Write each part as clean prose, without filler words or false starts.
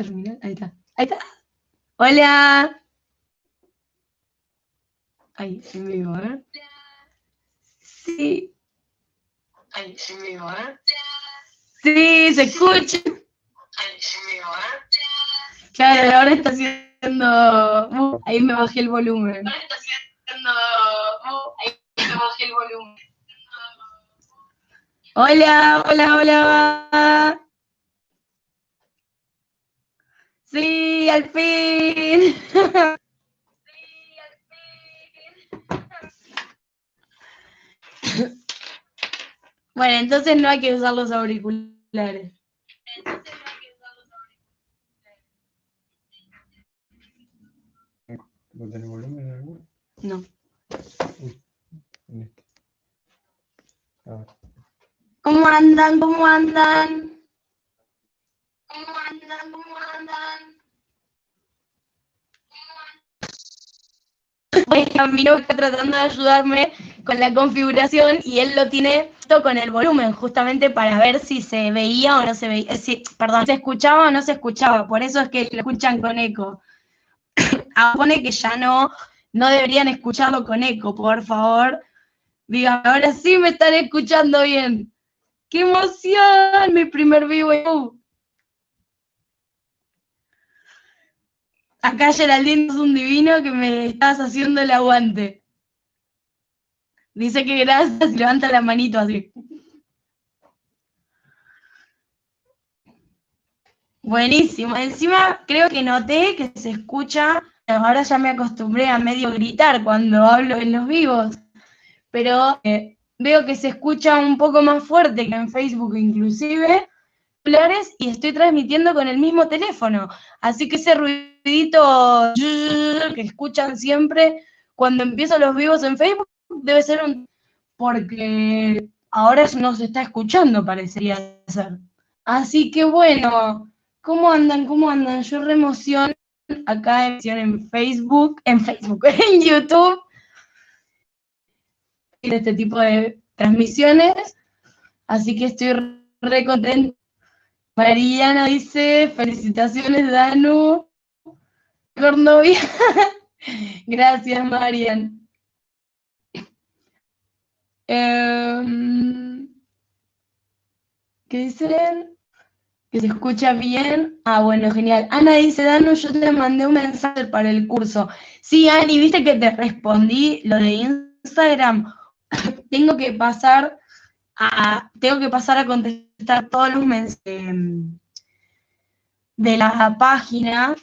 terminar. Ahí está. Ahí está. Hola. Ahí, en vivo, ¿eh? Sí. Ahí, en vivo, ¿eh? Sí, se escucha. Ahí, en vivo, ¿eh? Claro, ahora está haciendo... ahí me bajé el volumen. Ahora está haciendo... ahí me bajé el volumen. Hola, hola, hola. Sí, al fin. Bueno, entonces no hay que usar los auriculares. ¿No tiene volumen en alguno? No. Uy, en este. A ver. ¿Cómo andan? ¿Cómo andan? ¿Cómo andan? ¿Cómo andan? Pues Camilo está tratando de ayudarme con la configuración y él lo tiene con el volumen justamente para ver si se veía o no se veía, perdón, se escuchaba o no se escuchaba, por eso es que lo escuchan con eco. Pone que ya no deberían escucharlo con eco, por favor. Diga, ahora sí me están escuchando bien. ¡Qué emoción! Mi primer vivo. Acá Geraldine es un divino que me estás haciendo el aguante. Dice que gracias y levanta la manito así. Buenísimo. Encima creo que noté que se escucha, ahora ya me acostumbré a medio gritar cuando hablo en los vivos, pero veo que se escucha un poco más fuerte que en Facebook inclusive, y estoy transmitiendo con el mismo teléfono. Así que ese ruidito que escuchan siempre cuando empiezo los vivos en Facebook debe ser porque ahora no se está escuchando, parecería ser. Así que bueno, ¿cómo andan? ¿Cómo andan? Yo re emoción acá en Facebook, en YouTube, en este tipo de transmisiones. Así que estoy re contenta. Mariana dice, felicitaciones Danu, mejor novia. Gracias, Marian. ¿Qué dicen? Que se escucha bien. Ah, bueno, genial. Ana dice, Danu, yo te mandé un mensaje para el curso. Sí, Ani, viste que te respondí lo de Instagram. Tengo que pasar a contestar todos los mensajes de la página,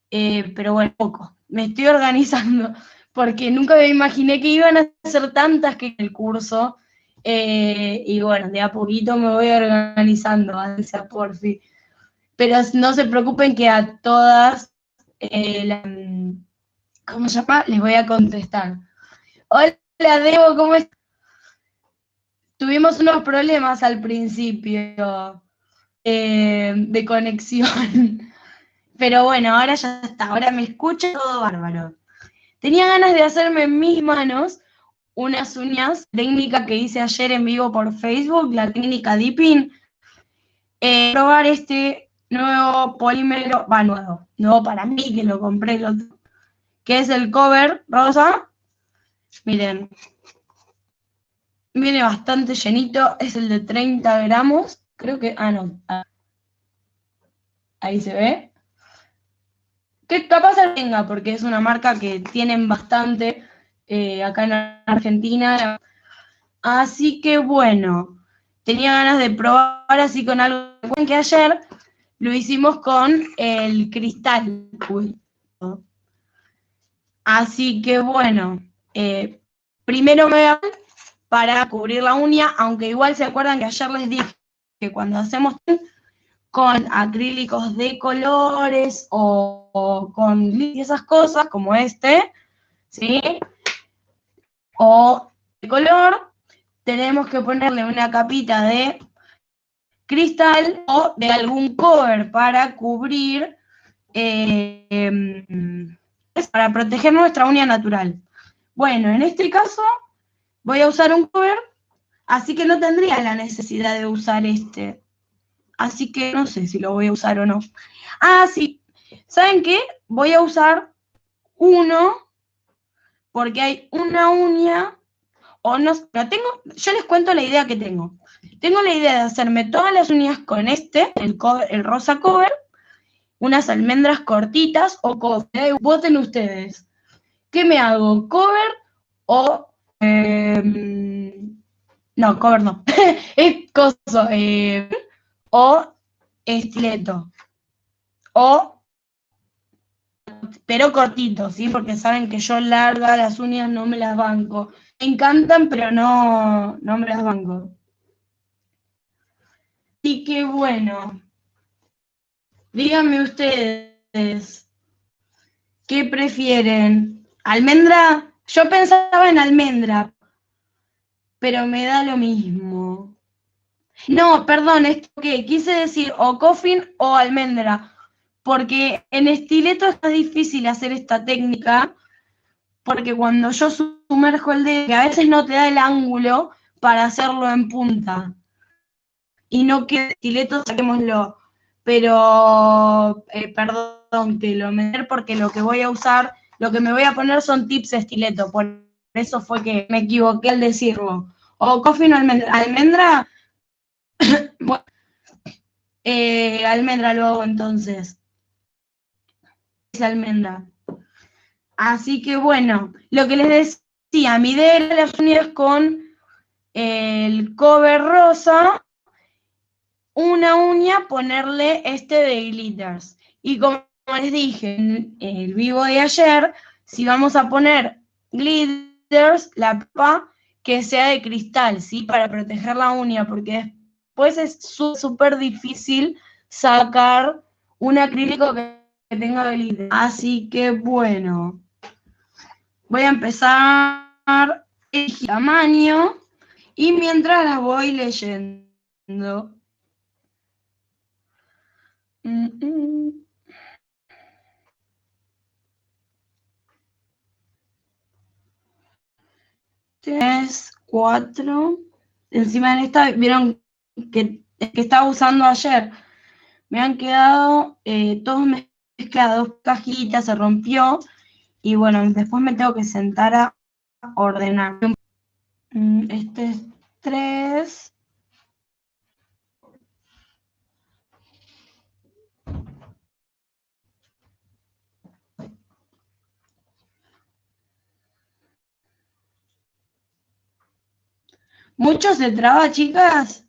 pero bueno, poco. Me estoy organizando, porque nunca me imaginé que iban a hacer tantas que el curso, y bueno, de a poquito me voy organizando, hacia por fin. Pero no se preocupen que a todas, ¿cómo se llama? Les voy a contestar. Hola, Debo, ¿cómo estás? Tuvimos unos problemas al principio de conexión. Pero bueno, ahora ya está, ahora me escucho todo bárbaro. Tenía ganas de hacerme en mis manos unas uñas, técnica que hice ayer en vivo por Facebook, la técnica Dipping. Probar este nuevo polímero, nuevo para mí, que lo compré, que es el cover rosa. Miren, viene bastante llenito, es el de 30 gramos, creo que, no, ahí se ve. Que capaz se tenga, porque es una marca que tienen bastante acá en Argentina. Así que bueno, tenía ganas de probar así con algo que ayer lo hicimos con el cristal. Así que bueno, primero me voy a para cubrir la uña, aunque igual se acuerdan que ayer les dije que cuando hacemos con acrílicos de colores o con esas cosas como este, ¿sí? O de color, tenemos que ponerle una capita de cristal o de algún cover para cubrir, para proteger nuestra uña natural. Bueno, en este caso voy a usar un cover, así que no tendría la necesidad de usar este. así que no sé si lo voy a usar o no. Ah, sí, ¿saben qué? Voy a usar uno porque hay una uña, o no, yo les cuento la idea que tengo. Tengo la idea de hacerme todas las uñas con el rosa cover, unas almendras cortitas o cover. Voten ustedes. ¿Qué me hago? ¿Cover o...? No, cover no. Es coso. O estileto. O, pero cortito, ¿sí? Porque saben que yo larga las uñas no me las banco. Me encantan, pero no me las banco. Así que bueno, díganme ustedes, ¿qué prefieren? ¿Almendra? Yo pensaba en almendra, pero me da lo mismo. No, perdón, esto que quise decir o coffin o almendra, porque en estileto es más difícil hacer esta técnica, porque cuando yo sumerjo el dedo, que a veces no te da el ángulo para hacerlo en punta, y no quede estileto, saquémoslo, pero perdón, que lo meter porque lo que voy a usar, lo que me voy a poner son tips estileto, por eso fue que me equivoqué al decirlo. O coffin o almendra. Almendra, bueno, almendra lo hago entonces. Es almendra. Así que bueno, lo que les decía, mi idea era las uñas con el cover rosa, una uña ponerle este de glitters. Y como les dije en el vivo de ayer, si vamos a poner glitters, la papa que sea de cristal, ¿sí? Para proteger la uña, porque después es súper difícil sacar un acrílico que tenga glitter. Así que bueno, voy a empezar el tamaño y mientras las voy leyendo. Tres, cuatro. Encima en esta, vieron que estaba usando ayer. Me han quedado todos mezclados, cajitas, se rompió. Y bueno, después me tengo que sentar a ordenar. Este es tres. ¿Mucho se traba, chicas?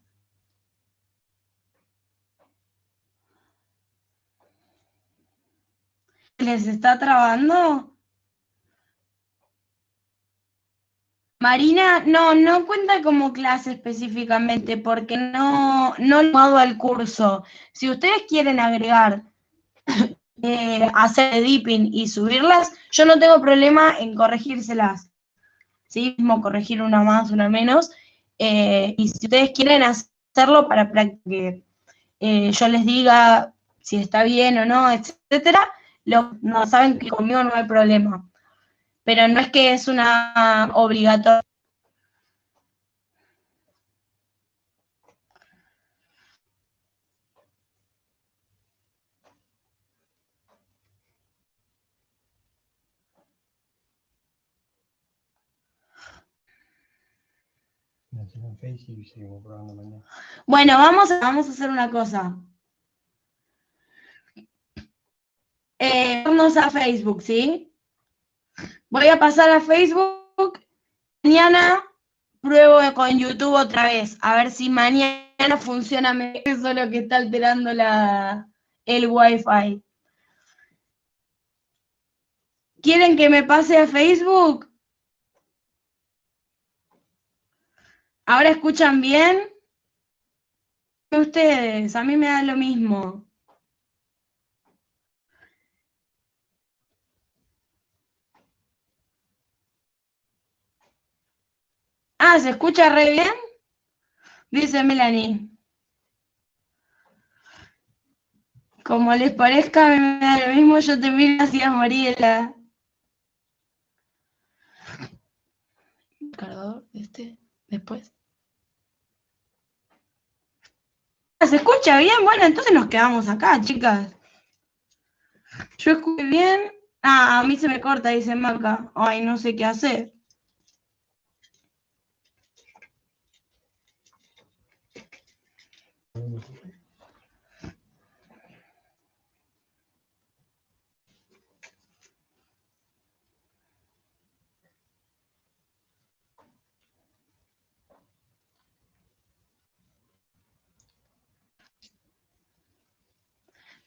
¿Les está trabando? Marina, no cuenta como clase específicamente porque no lo hago al curso. Si ustedes quieren agregar, hacer dipping y subirlas, yo no tengo problema en corregírselas. ¿Sí? Mismo corregir una más, una menos. Y si ustedes quieren hacerlo para que yo les diga si está bien o no, etcétera, no saben que conmigo no hay problema. Pero no es que es una obligatoria. En Face y seguimos probando mañana. Bueno, vamos a hacer una cosa. Vamos a Facebook, ¿sí? Voy a pasar a Facebook. Mañana pruebo con YouTube otra vez. A ver si mañana funciona mejor. Eso es lo que está alterando el Wi-Fi. ¿Quieren que me pase a Facebook? ¿Ahora escuchan bien? Ustedes, a mí me da lo mismo. Ah, ¿se escucha re bien? Dice Melanie. Como les parezca, a mí me da lo mismo, yo te miro hacia Mariela. Cargador, después. ¿Se escucha bien? Bueno, entonces nos quedamos acá, chicas. Yo escuché bien. Ah, a mí se me corta, dice Maca. Ay, no sé qué hacer.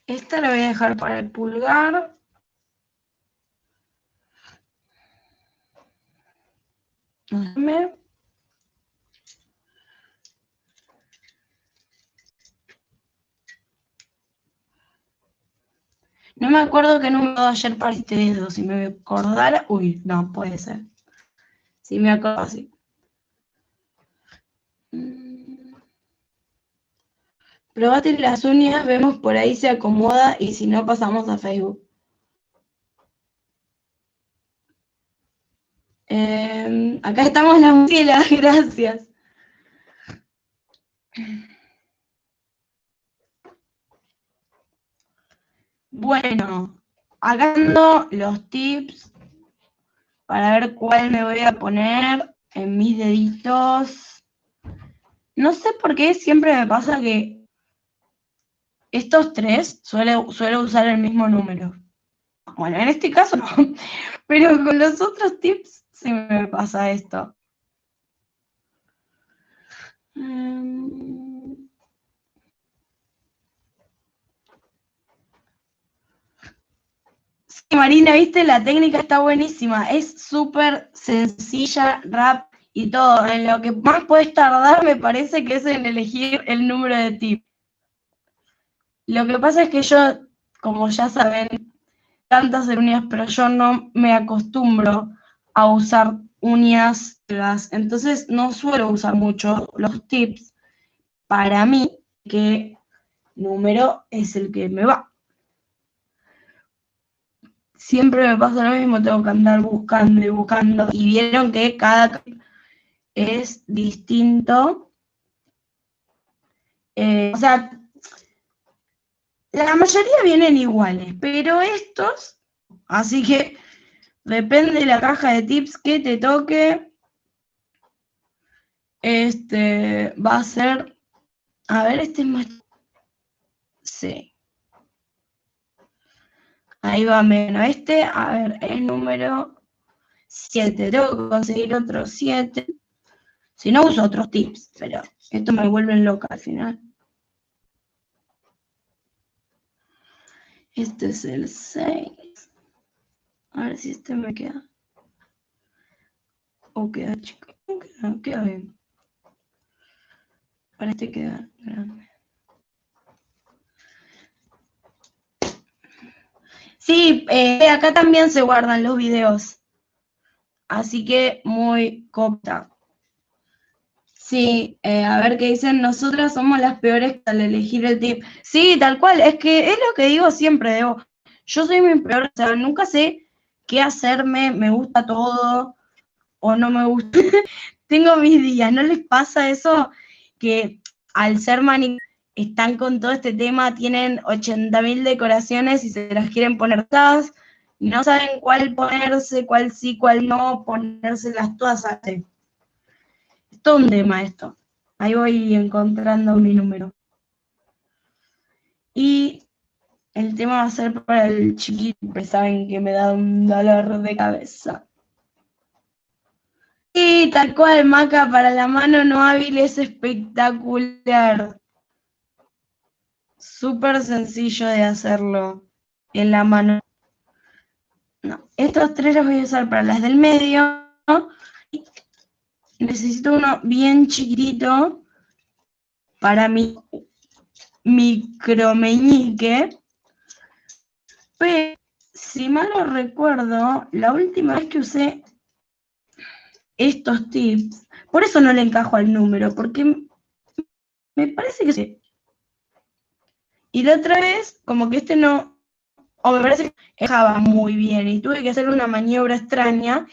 Esta la voy a dejar para el pulgar. No me acuerdo qué número de ayer para este dedo. Si me acordara. Uy, no, puede ser. Si me acuerdo así. Probate las uñas, vemos por ahí se acomoda y si no pasamos a Facebook. Acá estamos las Murciélagas, gracias. Bueno, acá ando los tips para ver cuál me voy a poner en mis deditos. No sé por qué siempre me pasa que estos tres suelo usar el mismo número. Bueno, en este caso no, pero con los otros tips sí me pasa esto. Sí, Marina, viste, la técnica está buenísima, es súper sencilla, rap y todo. En lo que más puedes tardar me parece que es en elegir el número de tip. Lo que pasa es que yo, como ya saben, tantas uñas, pero yo no me acostumbro a usar uñas largas, entonces no suelo usar mucho los tips para mí, qué número es el que me va. Siempre me pasa lo mismo, tengo que andar buscando y buscando, y vieron que cada es distinto. O sea, la mayoría vienen iguales, pero estos, así que depende de la caja de tips que te toque, va a ser, a ver, este es más, sí, ahí va menos, a ver, es número 7, tengo que conseguir otro 7, si no uso otros tips, pero esto me vuelven loca al final. Este es el 6. A ver si este me queda. O queda chico. Queda bien. Para este queda grande. Sí, acá también se guardan los videos. Así que muy copta. Sí, a ver qué dicen. Nosotras somos las peores al elegir el tip. Sí, tal cual. Es que es lo que digo siempre, Debo. Yo soy mi peor, o sea, nunca sé qué hacerme, me gusta todo o no me gusta. Tengo mis días, ¿no les pasa eso? Que al ser están con todo este tema, tienen 80.000 decoraciones y se las quieren poner todas, no saben cuál ponerse, cuál sí, cuál no, ponérselas todas así. Es todo un tema esto. Ahí voy encontrando mi número. Y el tema va a ser para el chiquito, porque saben que me da un dolor de cabeza. Sí, tal cual, Maca, para la mano no hábil es espectacular. Súper sencillo de hacerlo en la mano. No, estos tres los voy a usar para las del medio. Necesito uno bien chiquitito para mi micromeñique. Pero, si mal no recuerdo, la última vez que usé estos tips, por eso no le encajo al número, porque me parece que sí. Y la otra vez, como que este no, o me parece que dejaba muy bien, y tuve que hacer una maniobra extraña,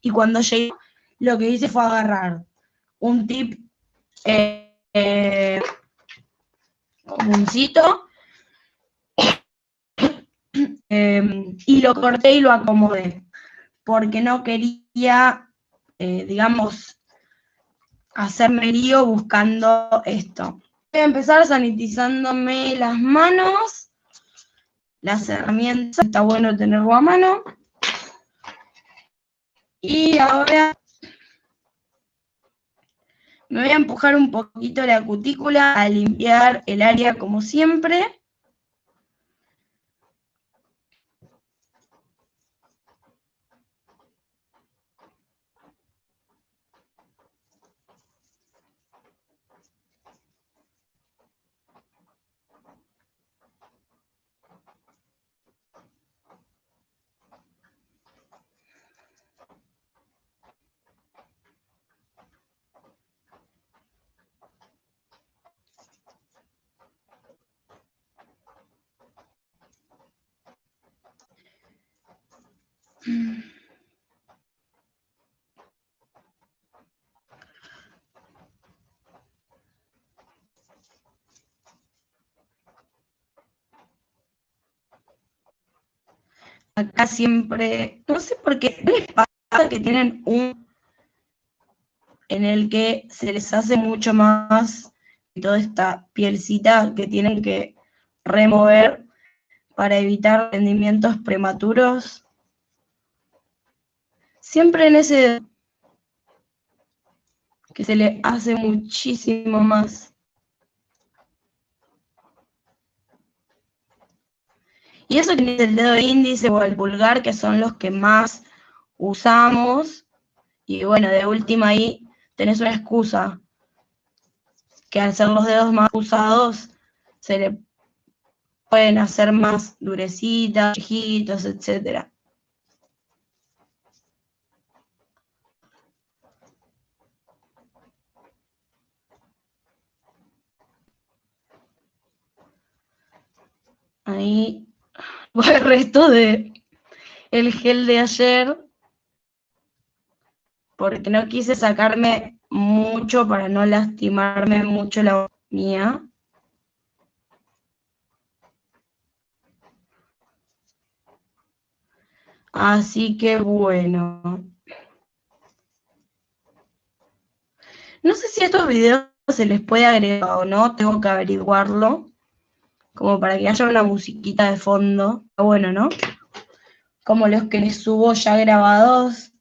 y cuando llegué, lo que hice fue agarrar un tip tapuncito, y lo corté y lo acomodé, porque no quería, digamos, hacerme lío buscando esto. Voy a empezar sanitizándome las manos, las herramientas, está bueno tenerlo a mano. Y ahora me voy a empujar un poquito la cutícula a limpiar el área como siempre. Acá siempre, no sé por qué, ¿no les pasa que tienen un en el que se les hace mucho más toda esta pielcita que tienen que remover para evitar rendimientos prematuros? Siempre en ese que se le hace muchísimo más. Y eso que es el dedo índice o el pulgar, que son los que más usamos. Y bueno, de última ahí tenés una excusa, que al ser los dedos más usados, se le pueden hacer más durecitas, chiquitos, etc. Ahí va el resto de el gel de ayer, porque no quise sacarme mucho para no lastimarme mucho la mía. Así que bueno. No sé si a estos videos se les puede agregar o no, tengo que averiguarlo, como para que haya una musiquita de fondo. Bueno, ¿no? Como los que les subo ya grabados.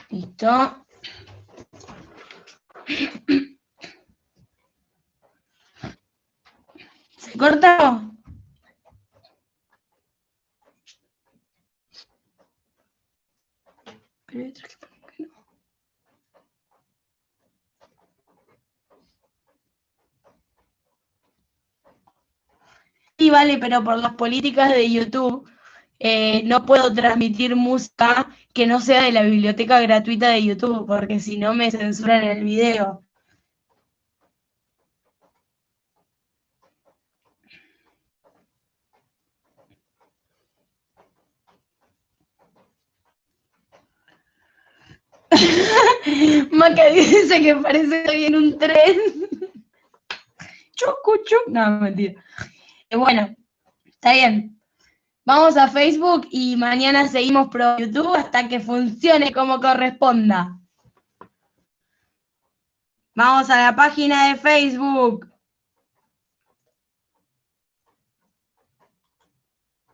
Listo. ¿Se corta? Pero hay otros que ponen que no. Sí, vale, pero por las políticas de YouTube no puedo transmitir música que no sea de la biblioteca gratuita de YouTube, porque si no me censuran el video. Maca dice que parece que estoy en un tren. Chucu, chucu. No, mentira. Bueno, está bien. Vamos a Facebook y mañana seguimos por YouTube hasta que funcione como corresponda. Vamos a la página de Facebook.